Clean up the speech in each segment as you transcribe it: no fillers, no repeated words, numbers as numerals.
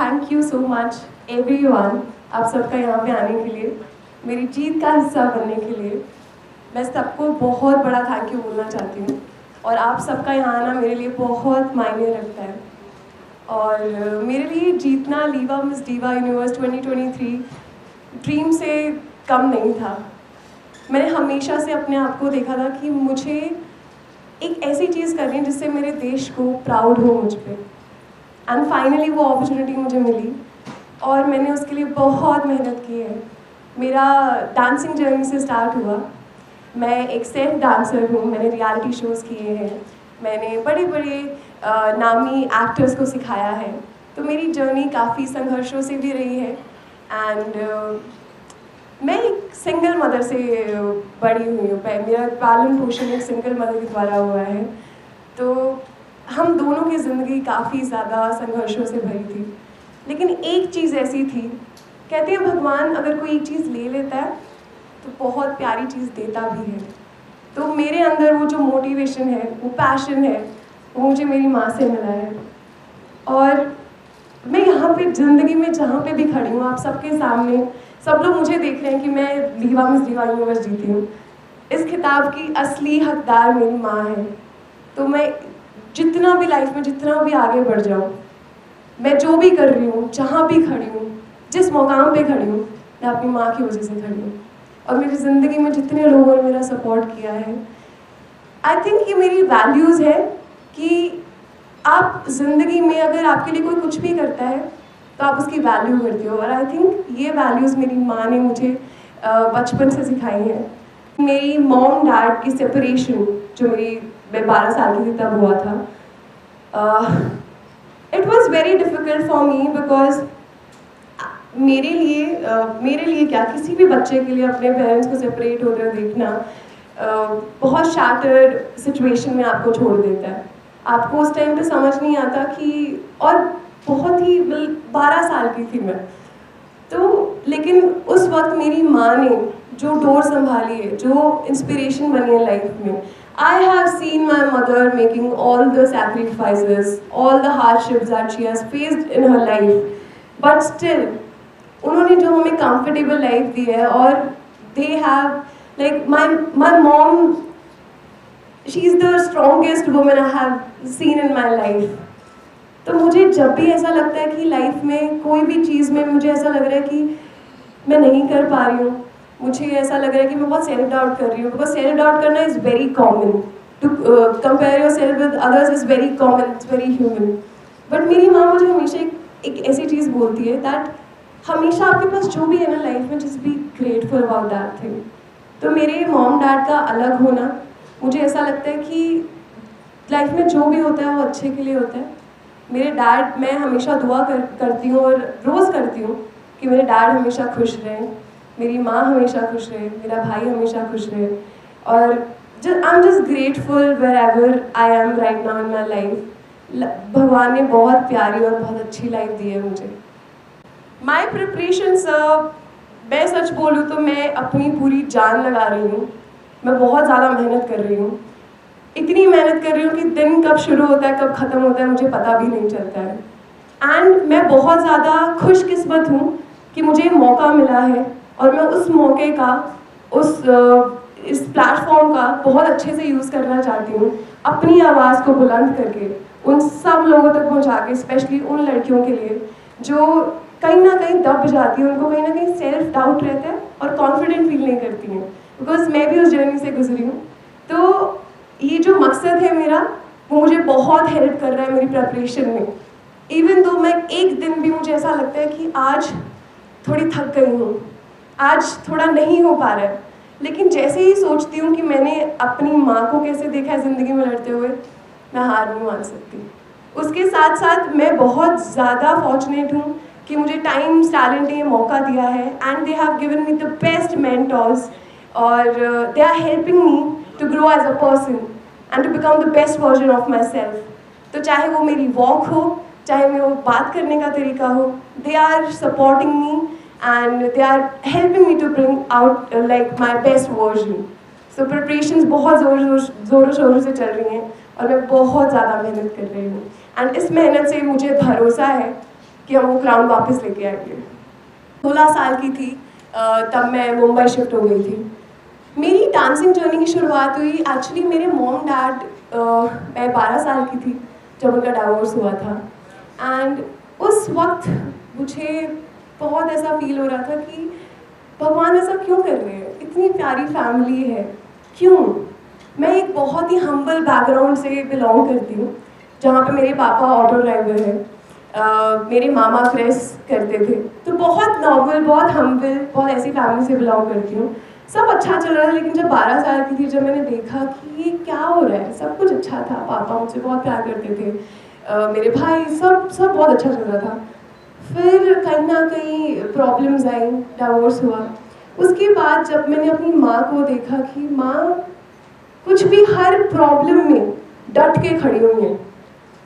Thank you so much everyone, आप सबका यहाँ पे आने के लिए, मेरी जीत का हिस्सा बनने के लिए। मैं सबको बहुत बड़ा थैंक यू बोलना चाहती हूँ और आप सबका यहाँ आना मेरे लिए बहुत मायने रखता है। और मेरे लिए जीतना लीवा मिस दिवा यूनिवर्स 2023 ड्रीम से कम नहीं था। मैंने हमेशा से अपने आप को देखा था कि मुझे एक ऐसी चीज़ करनी है जिससे मेरे देश को प्राउड हो मुझ पर। एंड फाइनली वो अपॉर्चुनिटी मुझे मिली और मैंने उसके लिए बहुत मेहनत की है। मेरा डांसिंग जर्नी से स्टार्ट हुआ। मैं एक सेल्फ डांसर हूँ, मैंने रियलिटी शोज़ किए हैं, मैंने बड़े बड़े नामी एक्टर्स को सिखाया है। तो मेरी जर्नी काफ़ी संघर्षों से भी रही है। एंड मैं एक सिंगल मदर से बड़ी हुई हूँ। मेरा पालन पोषण एक सिंगल मदर के द्वारा हुआ है। तो हम दोनों की ज़िंदगी काफ़ी ज़्यादा संघर्षों से भरी थी, लेकिन एक चीज़ ऐसी थी, कहते हैं भगवान अगर कोई एक चीज़ ले लेता है तो बहुत प्यारी चीज़ देता भी है। तो मेरे अंदर वो जो मोटिवेशन है, वो पैशन है, वो मुझे मेरी माँ से मिला है। और मैं यहाँ पे ज़िंदगी में जहाँ पे भी खड़ी हूँ, आप सबके सामने सब लोग मुझे देख रहे हैं कि मैं लीवा मिस दिवा यूनिवर्स जीती हूँ। इस खिताब की असली हकदार मेरी माँ है। तो मैं जितना भी लाइफ में जितना भी आगे बढ़ जाऊँ, मैं जो भी कर रही हूँ, जहाँ भी खड़ी हूँ, जिस मुकाम पे खड़ी हूँ, मैं अपनी माँ की वजह से खड़ी हूँ। और मेरी ज़िंदगी में जितने लोगों ने मेरा सपोर्ट किया है, आई थिंक ये मेरी वैल्यूज़ है कि आप ज़िंदगी में अगर आपके लिए कोई कुछ भी करता है तो आप उसकी वैल्यू करते हो। और आई थिंक ये वैल्यूज़ मेरी माँ ने मुझे बचपन से सिखाई हैं। मेरी मॉम डैड की सेपरेशन जो मैं 12 साल की थी तब हुआ था, it was very difficult for me because मेरे लिए क्या, किसी भी बच्चे के लिए अपने पेरेंट्स को सेपरेट होते हुए देखना बहुत शैटर्ड सिचुएशन में आपको छोड़ देता है। आपको उस टाइम पे समझ नहीं आता कि, और बहुत ही 12 साल की थी मैं तो, लेकिन उस वक्त मेरी माँ ने जो डोर संभाली है, जो इंस्पिरेशन बनी है लाइफ में। I have seen my mother making all the sacrifices, all the hardships that she has faced in her life, but still उन्होंने जो हमें कंफर्टेबल लाइफ दी है। और they have like my mom, she is the strongest woman I have seen in my life. तो मुझे जब भी ऐसा लगता है कि लाइफ में कोई भी चीज़ में मुझे ऐसा लग रहा है कि मैं नहीं कर पा रही हूँ, मुझे ऐसा लग रहा है कि मैं बहुत सेल्फ डाउट कर रही हूँ, बिकॉज सेल्फ डाउट करना is very common, to compare yourself with others is very common, it's very human. But मेरी माँ मुझे हमेशा एक ऐसी चीज़ बोलती है दैट हमेशा आपके पास जो भी है ना लाइफ में, just be grateful about that thing. तो मेरे मॉम डैड का अलग होना, मुझे ऐसा लगता है कि लाइफ में जो भी होता है वो अच्छे के लिए होता है। मेरे डैड, मैं हमेशा दुआ करती हूँ और रोज़ करती हूँ कि मेरे डैड हमेशा खुश रहें, मेरी माँ हमेशा खुश रहे, मेरा भाई हमेशा खुश रहे। और I am just grateful wherever I am right now in my life. भगवान ने बहुत प्यारी और बहुत अच्छी लाइफ दी है मुझे। माई प्रिपरेशंस, मैं सच बोलूँ तो मैं अपनी पूरी जान लगा रही हूँ। मैं बहुत ज़्यादा मेहनत कर रही हूँ, इतनी मेहनत कर रही हूँ कि दिन कब शुरू होता है कब ख़त्म होता है मुझे पता भी नहीं चलता है। एंड मैं बहुत ज़्यादा खुशकिस्मत हूँ कि मुझे मौका मिला है और मैं उस मौके का, इस प्लेटफॉर्म का बहुत अच्छे से यूज़ करना चाहती हूँ, अपनी आवाज़ को बुलंद करके उन सब लोगों तक पहुँचा के, स्पेशली उन लड़कियों के लिए जो कहीं ना कहीं दब जाती है, उनको कहीं ना कहीं सेल्फ डाउट रहता है और कॉन्फिडेंट फील नहीं करती हैं, बिकॉज मैं भी उस जर्नी से गुजरी हूँ। तो ये जो मकसद है मेरा, वो मुझे बहुत हेल्प कर रहा है मेरी प्रिपरेशन में। इवन तो मैं एक दिन भी, मुझे ऐसा लगता है कि आज थोड़ी थक गई हूँ, आज थोड़ा नहीं हो पा रहा है, लेकिन जैसे ही सोचती हूँ कि मैंने अपनी माँ को कैसे देखा है ज़िंदगी में लड़ते हुए, मैं हार नहीं मान सकती। उसके साथ साथ मैं बहुत ज़्यादा फॉर्चुनेट हूँ कि मुझे टाइम्स टैलेंट ने मौका दिया है, and they have given me the best mentors, और they are helping me to grow as a person and to become the best version of myself. तो चाहे वो मेरी वॉक हो, चाहे वो बात करने का तरीका हो, they are supporting me and they are helping me to bring out like my best version. So preparations बहुत ज़ोरों शोरों से चल रही हैं और मैं बहुत ज़्यादा मेहनत कर रही हूँ। एंड इस मेहनत से मुझे भरोसा है कि हम वो क्राउन वापस लेके आएंगे। 16 साल की थी तब मैं मुंबई शिफ्ट हो गई थी। मेरी डांसिंग जर्नी की शुरुआत हुई एक्चुअली मेरे मॉम डैड, मैं 12 साल की थी जब उनका डिवोर्स हुआ था। एंड उस वक्त मुझे बहुत ऐसा फील हो रहा था कि भगवान ऐसा क्यों कर रहे हैं, इतनी प्यारी फैमिली है, क्यों। मैं एक बहुत ही हम्बल बैकग्राउंड से बिलोंग करती हूँ, जहाँ पे मेरे पापा ऑटो ड्राइवर हैं, मेरे मामा प्रेस करते थे, तो बहुत नॉर्मल, बहुत हम्बल, बहुत ऐसी फैमिली से बिलोंग करती हूँ। सब अच्छा चल रहा था, लेकिन जब 12 साल की थी, जब मैंने देखा कि ये क्या हो रहा है, सब कुछ अच्छा था, पापा मुझसे बहुत प्यार करते थे, मेरे भाई, सब बहुत अच्छा चल रहा था। फिर कहीं ना कहीं प्रॉब्लम्स आई, डिवोर्स हुआ। उसके बाद जब मैंने अपनी माँ को देखा कि माँ कुछ भी हर प्रॉब्लम में डट के खड़ी हुई है,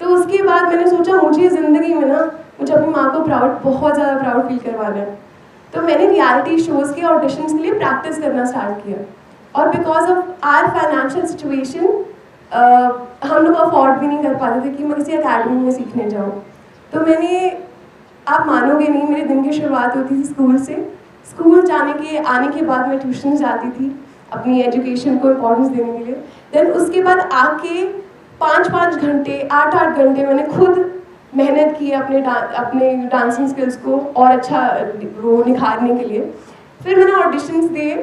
तो उसके बाद मैंने सोचा मुझे ज़िंदगी में ना, मुझे अपनी माँ को बहुत ज़्यादा प्राउड फील करवाना है। तो मैंने रियलिटी शोज़ के ऑडिशंस के लिए प्रैक्टिस करना स्टार्ट किया, और because of our financial situation हम लोग अफोर्ड भी नहीं कर पाते थे कि मैं किसी अकेडमी में सीखने जाऊँ। तो मैंने, आप मानोगे नहीं, मेरे दिन की शुरुआत होती थी स्कूल से। स्कूल आने के बाद मैं ट्यूशन जाती थी अपनी एजुकेशन को इम्पोर्टेंस देने के लिए। देन उसके बाद आके 5-5 घंटे, 8-8 घंटे मैंने खुद मेहनत की अपने डांसिंग स्किल्स को और अच्छा वो निखारने के लिए। फिर मैंने ऑडिशंस दिए,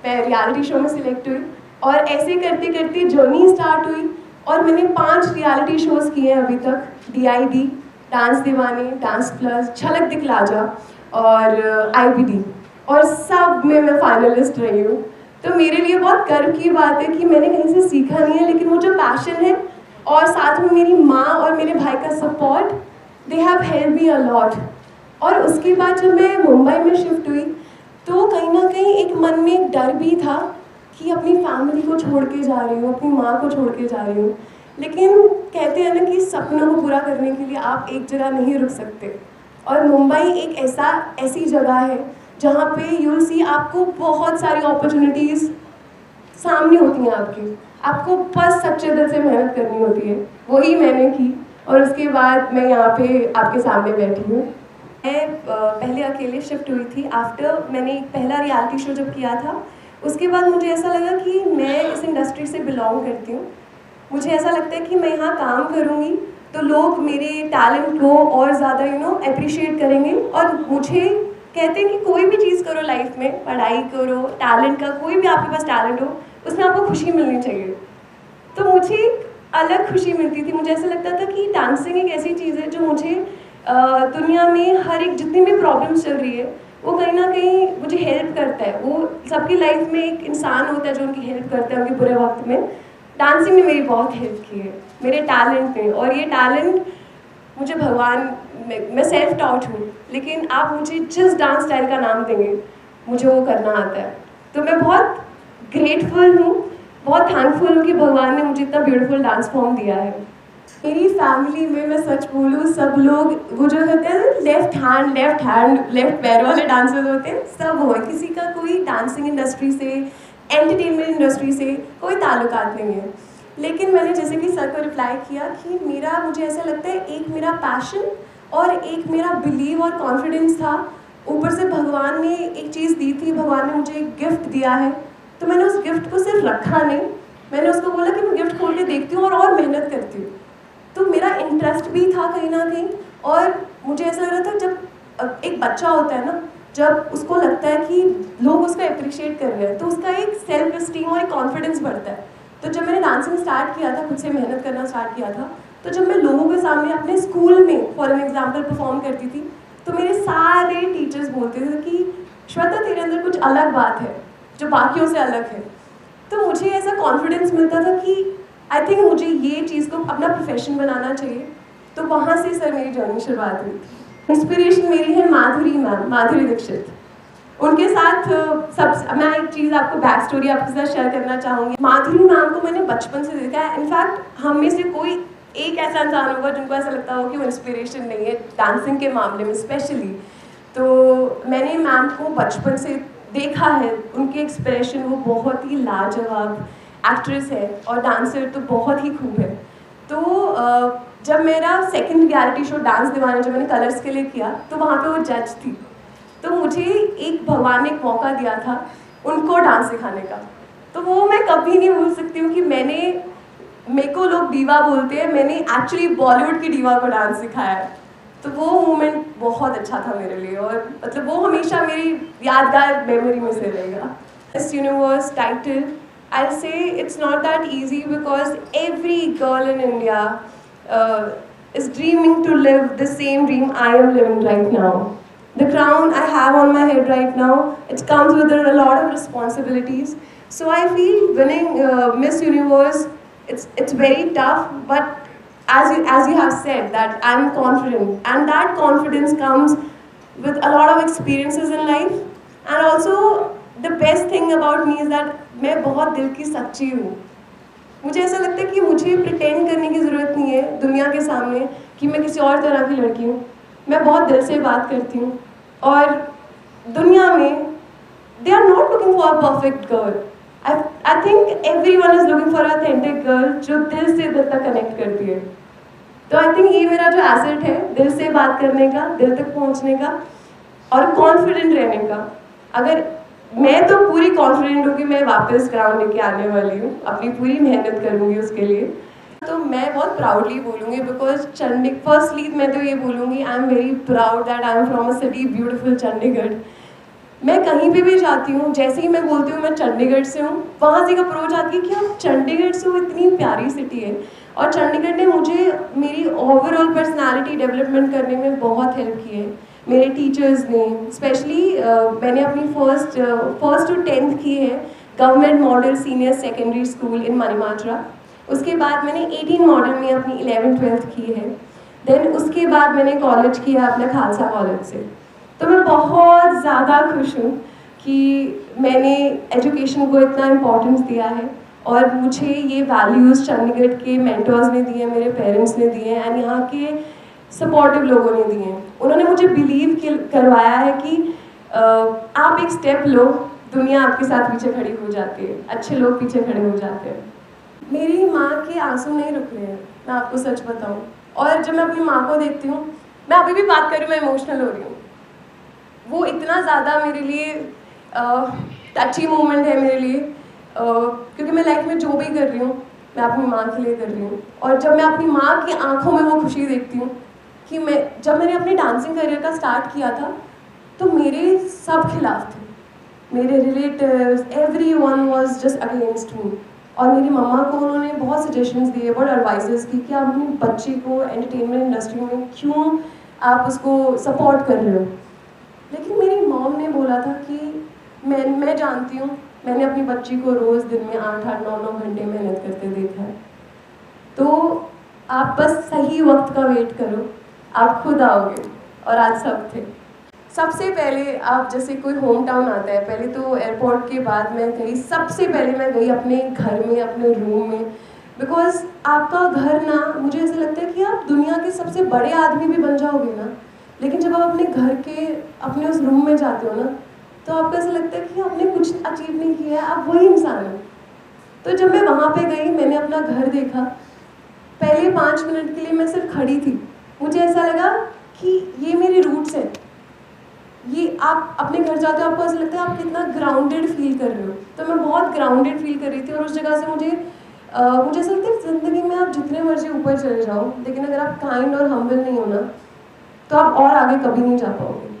मैं रियलिटी शो में सिलेक्ट हुई, और ऐसे करते करते जर्नी स्टार्ट हुई, और मैंने 5 रियलिटी शोज़ किए हैं अभी तक, DID, डांस दीवाने, डांस प्लस, झलक दिखला जा और IBD, और सब में मैं फाइनलिस्ट रही हूँ। तो मेरे लिए बहुत गर्व की बात है कि मैंने कहीं से सीखा नहीं है, लेकिन वो जो पैशन है और साथ में मेरी माँ और मेरे भाई का support, they have help me a lot. और उसके बाद जब मैं मुंबई में शिफ्ट हुई, तो कहीं ना कहीं एक मन में एक डर भी था कि अपनी फैमिली को छोड़ के जा रही हूँ, अपनी माँ को छोड़ के जा रही हूँ। लेकिन कहते हैं ना कि सपनों को पूरा करने के लिए आप एक जगह नहीं रुक सकते, और मुंबई एक ऐसी जगह है जहाँ पे यूल सी आपको बहुत सारी अपॉर्चुनिटीज़ सामने होती हैं आपको बस सच्चे दिल से मेहनत करनी होती है। वही मैंने की, और उसके बाद मैं यहाँ पे आपके सामने बैठी हूँ। मैं पहले अकेले शिफ्ट हुई थी आफ्टर मैंने एक पहला रियलिटी शो जब किया था। उसके बाद मुझे ऐसा लगा कि मैं इस इंडस्ट्री से बिलोंग करती हूँ। मुझे ऐसा लगता है कि मैं यहाँ काम करूँगी तो लोग मेरे टैलेंट को और ज़्यादा अप्रिशिएट करेंगे। और मुझे कहते हैं कि कोई भी चीज़ करो लाइफ में, पढ़ाई करो, टैलेंट का कोई भी आपके पास टैलेंट हो, उसमें आपको खुशी मिलनी चाहिए। तो मुझे एक अलग खुशी मिलती थी। मुझे ऐसा लगता था कि डांसिंग एक ऐसी चीज़ है जो मुझे दुनिया में हर एक जितनी भी प्रॉब्लम्स चल रही है, वो कहीं ना कहीं मुझे हेल्प करता है। वो सबकी लाइफ में एक इंसान होता है जो उनकी हेल्प करता है उनके बुरे वक्त में। डांसिंग ने मेरी बहुत हेल्प की है, मेरे टैलेंट ने। और ये टैलेंट मुझे भगवान, मैं सेल्फ टॉट हूँ, लेकिन आप मुझे जिस डांस स्टाइल का नाम देंगे मुझे वो करना आता है। तो मैं बहुत ग्रेटफुल हूँ, बहुत थैंकफुल हूँ कि भगवान ने मुझे इतना ब्यूटीफुल डांस फॉर्म दिया है। मेरी फैमिली में मैं सच बोलूँ, सब लोग वो जो होते हैं लेफ्ट पैर वाले डांसर्स होते हैं, सब हो। किसी का कोई डांसिंग इंडस्ट्री से, एंटरटेनमेंट इंडस्ट्री से कोई ताल्लुकात नहीं है। लेकिन मैंने जैसे कि सर को रिप्लाई किया कि मुझे ऐसा लगता है एक मेरा पैशन और एक मेरा बिलीव और कॉन्फिडेंस था। ऊपर से भगवान ने एक चीज़ दी थी, भगवान ने मुझे एक गिफ्ट दिया है, तो मैंने उस गिफ्ट को सिर्फ रखा नहीं, मैंने उसको बोला कि मैं गिफ्ट खोल के देखती हूँ और मेहनत करती हूँ। तो मेरा इंटरेस्ट भी था कहीं ना कहीं, और मुझे ऐसा लग रहा था जब एक बच्चा होता है ना, जब उसको लगता है कि लोग उसको अप्रिशिएट कर रहे हैं, तो उसका एक सेल्फ एस्टीम और एक कॉन्फिडेंस बढ़ता है। तो जब मैंने डांसिंग स्टार्ट किया था, खुद से मेहनत करना स्टार्ट किया था, तो जब मैं लोगों के सामने अपने स्कूल में फॉर एन एग्जाम्पल परफॉर्म करती थी, तो मेरे सारे टीचर्स बोलते थे कि श्वेता तेरे अंदर कुछ अलग बात है जो बाकियों से अलग है। तो मुझे ऐसा कॉन्फिडेंस मिलता था कि आई थिंक मुझे ये चीज़ को अपना प्रोफेशन बनाना चाहिए। तो वहाँ से सर मेरी जर्नी शुरुआत हुई थी। इंस्पिरेशन मेरी है माधुरी मैम, माधुरी दीक्षित। उनके साथ मैं एक चीज़ आपको बैक स्टोरी आपके साथ शेयर करना चाहूँगी। माधुरी मैम को मैंने बचपन से देखा है। इनफैक्ट हम में से कोई एक ऐसा इंसान होगा जिनको ऐसा लगता हो कि वो इंस्पिरेशन नहीं है डांसिंग के मामले में स्पेशली। तो मैंने मैम को बचपन से देखा है, उनके एक्सप्रेशन, वो बहुत ही लाजवाब एक्ट्रेस है और डांसर तो बहुत ही खूब है। तो जब मेरा सेकंड रियलिटी शो डांस दीवाना जो मैंने कलर्स के लिए किया, तो वहाँ पे वो जज थी। तो मुझे एक भगवान ने एक मौका दिया था उनको डांस सिखाने का। तो वो मैं कभी नहीं भूल सकती हूँ कि मेरे को लोग डीवा बोलते हैं, मैंने एक्चुअली बॉलीवुड की डीवा को डांस सिखाया है। तो वो मोमेंट बहुत अच्छा था मेरे लिए, और मतलब वो हमेशा मेरी यादगार मेमोरी में से रहेगा। Miss universe title, I'll say it's not that easy because every girl in India is dreaming to live the same dream I am living right now. The crown I have on my head right now, it comes with a lot of responsibilities. So I feel winning Miss Universe, it's very tough, but as you have said that I'm confident, and that confidence comes with a lot of experiences in life, and also the best thing about me is that मैं बहुत दिल की सच्ची हूँ। मुझे ऐसा लगता है कि मुझे प्रिटेंड करने की ज़रूरत नहीं है दुनिया के सामने कि मैं किसी और तरह की लड़की हूँ। मैं बहुत दिल से बात करती हूँ, और दुनिया में they are not looking for a perfect girl. I think everyone is looking for authentic girl जो दिल से दिल तक कनेक्ट करती है। तो आई थिंक ये मेरा जो एसेट है, दिल से बात करने का, दिल तक पहुँचने का और कॉन्फिडेंट रहने का। अगर मैं तो पूरी कॉन्फिडेंट हूँ कि मैं वापस ग्राउंड लेके आने वाली हूँ, अपनी पूरी मेहनत करूँगी उसके लिए। तो मैं बहुत प्राउडली बोलूँगी बिकॉज फर्स्टली मैं तो ये बोलूँगी I am very proud that I am from a city beautiful Chandigarh. मैं कहीं भी जाती हूँ, जैसे ही मैं बोलती हूँ मैं चंडीगढ़ से हूँ, वहाँ से एक अप्रोच आती है कि आप चंडीगढ़ से हो, इतनी प्यारी सिटी है। और चंडीगढ़ ने मुझे मेरी ओवरऑल पर्सनालिटी डेवलपमेंट करने में बहुत हेल्प की है। मेरे टीचर्स ने स्पेशली मैंने अपनी फर्स्ट टू 10th की है government model senior secondary school इन मनीमाजरा। उसके बाद मैंने 18 मॉडल में अपनी 11th 12th की है। देन उसके बाद मैंने कॉलेज किया अपना खालसा कॉलेज से। तो मैं बहुत ज़्यादा खुश हूँ कि मैंने एजुकेशन को इतना इम्पोर्टेंस दिया है, और मुझे ये वैल्यूज़ चंडीगढ़ के मेंटर्स ने दिए हैं, मेरे पेरेंट्स ने दिए हैं, एंड यहाँ के सपोर्टिव लोगों ने दिए हैं। उन्होंने मुझे बिलीव करवाया है कि आप एक स्टेप लो, दुनिया आपके साथ पीछे खड़ी हो जाती है, अच्छे लोग पीछे खड़े हो जाते हैं। मेरी माँ के आंसू नहीं रुक रहे हैं, मैं आपको सच बताऊँ। और जब मैं अपनी माँ को देखती हूँ, मैं अभी भी बात कर रही हूँ, मैं इमोशनल हो रही हूँ। वो इतना ज़्यादा मेरे लिए टची मोमेंट है मेरे लिए, क्योंकि मैं लाइफ में जो भी कर रही हूँ मैं अपनी माँ के लिए कर रही हूँ। और जब मैं अपनी माँ की आंखों में वो खुशी देखती हूँ कि जब मैंने अपने डांसिंग करियर का स्टार्ट किया था, तो मेरे सब खिलाफ थे, मेरे relatives, everyone was just against me. और मेरी मम्मा को उन्होंने बहुत सजेशंस दिए, बहुत एडवाइसेस की कि आप अपनी बच्ची को एंटरटेनमेंट इंडस्ट्री में क्यों आप उसको सपोर्ट कर रहे हो। लेकिन मेरी मॉम ने बोला था कि मैं जानती हूँ, मैंने अपनी बच्ची को रोज़ दिन में 8-8, 9-9 घंटे मेहनत करते देखा है। तो आप बस सही वक्त का वेट करो, आप खुद आओगे। और आज सब थे। सबसे पहले आप जैसे कोई होम टाउन आता है, पहले तो एयरपोर्ट के बाद मैं गई, सबसे पहले मैं गई अपने घर में, अपने रूम में। बिकॉज आपका घर ना, मुझे ऐसा लगता है कि आप दुनिया के सबसे बड़े आदमी भी बन जाओगे ना, लेकिन जब आप अपने घर के अपने उस रूम में जाते हो ना, तो आपको ऐसा लगता है कि आपने कुछ अचीव नहीं किया है, आप वही इंसान हो। तो जब मैं वहाँ पे गई, मैंने अपना घर देखा, पहले 5 मिनट के लिए मैं सिर्फ खड़ी थी। मुझे ऐसा लगा कि ये मेरे रूट्स हैं। ये आप अपने घर जाते हो, आपको ऐसा लगता है आप कितना ग्राउंडेड फील कर रहे हो। तो मैं बहुत ग्राउंडेड फील कर रही थी, और उस जगह से मुझे ऐसा लगता है ज़िंदगी में आप जितने मर्जी ऊपर चले जाओ, लेकिन अगर आप काइंड और हम्बल नहीं हो ना, तो आप और आगे कभी नहीं जा पाओगे।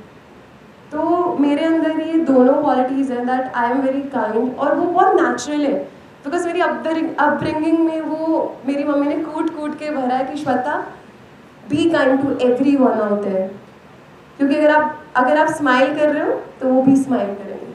तो मेरे अंदर ये दोनों क्वालिटीज़ हैं, that I am very kind, और वो बहुत नेचुरल है। बिकॉज मेरी अपब्रिंगिंग में वो मेरी मम्मी ने कूट कूट के भरा है कि Shweta, be kind to everyone out there. क्योंकि अगर आप स्माइल कर रहे हो तो वो भी स्माइल करेंगे।